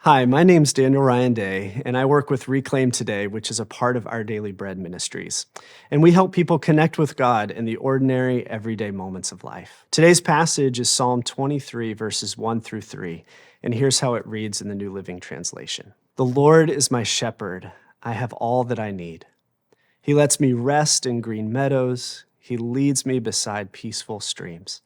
Hi, my name's Daniel Ryan Day, and I work with Reclaim Today, which is a part of Our Daily Bread Ministries. And we help people connect with God in the ordinary, everyday moments of life. Today's passage is Psalm 23, verses 1 through 3, and here's how it reads in the New Living Translation. The Lord is my shepherd. I have all that I need. He lets me rest in green meadows. He leads me beside peaceful streams.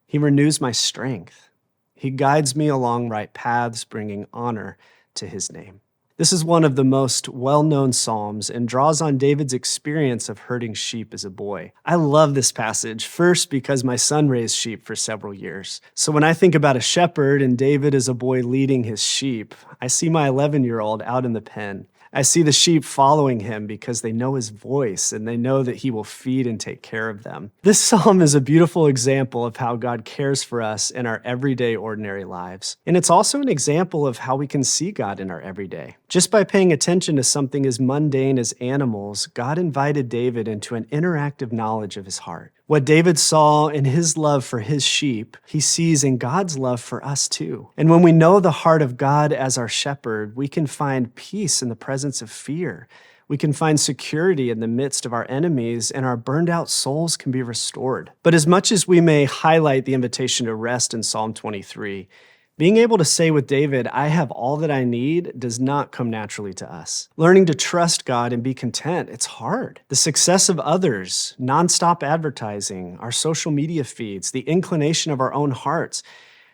He renews my strength. He guides me along right paths, bringing honor to his name. This is one of the most well-known psalms and draws on David's experience of herding sheep as a boy. I love this passage, first because my son raised sheep for several years. So when I think about a shepherd and David as a boy leading his sheep, I see my 11-year-old out in the pen. I see the sheep following him because they know his voice and they know that he will feed and take care of them. This psalm is a beautiful example of how God cares for us in our everyday, ordinary lives. And it's also an example of how we can see God in our everyday. Just by paying attention to something as mundane as animals, God invited David into an interactive knowledge of his heart. What David saw in his love for his sheep, he sees in God's love for us too. And when we know the heart of God as our shepherd, we can find peace in the presence of fear. We can find security in the midst of our enemies, and our burned out souls can be restored. But as much as we may highlight the invitation to rest in Psalm 23, being able to say with David, I have all that I need, does not come naturally to us. Learning to trust God and be content, it's hard. The success of others, nonstop advertising, our social media feeds, the inclination of our own hearts,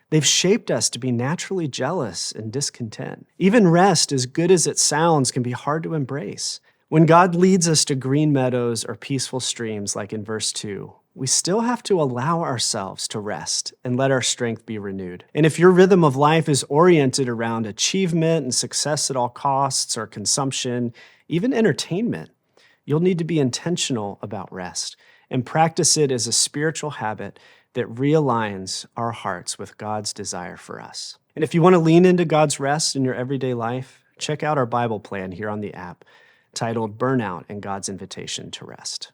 they've shaped us to be naturally jealous and discontent. Even rest, as good as it sounds, can be hard to embrace. When God leads us to green meadows or peaceful streams, like in verse 2, we still have to allow ourselves to rest and let our strength be renewed. And if your rhythm of life is oriented around achievement and success at all costs, or consumption, even entertainment, you'll need to be intentional about rest and practice it as a spiritual habit that realigns our hearts with God's desire for us. And if you want to lean into God's rest in your everyday life, check out our Bible plan here on the app titled Burnout and God's Invitation to Rest.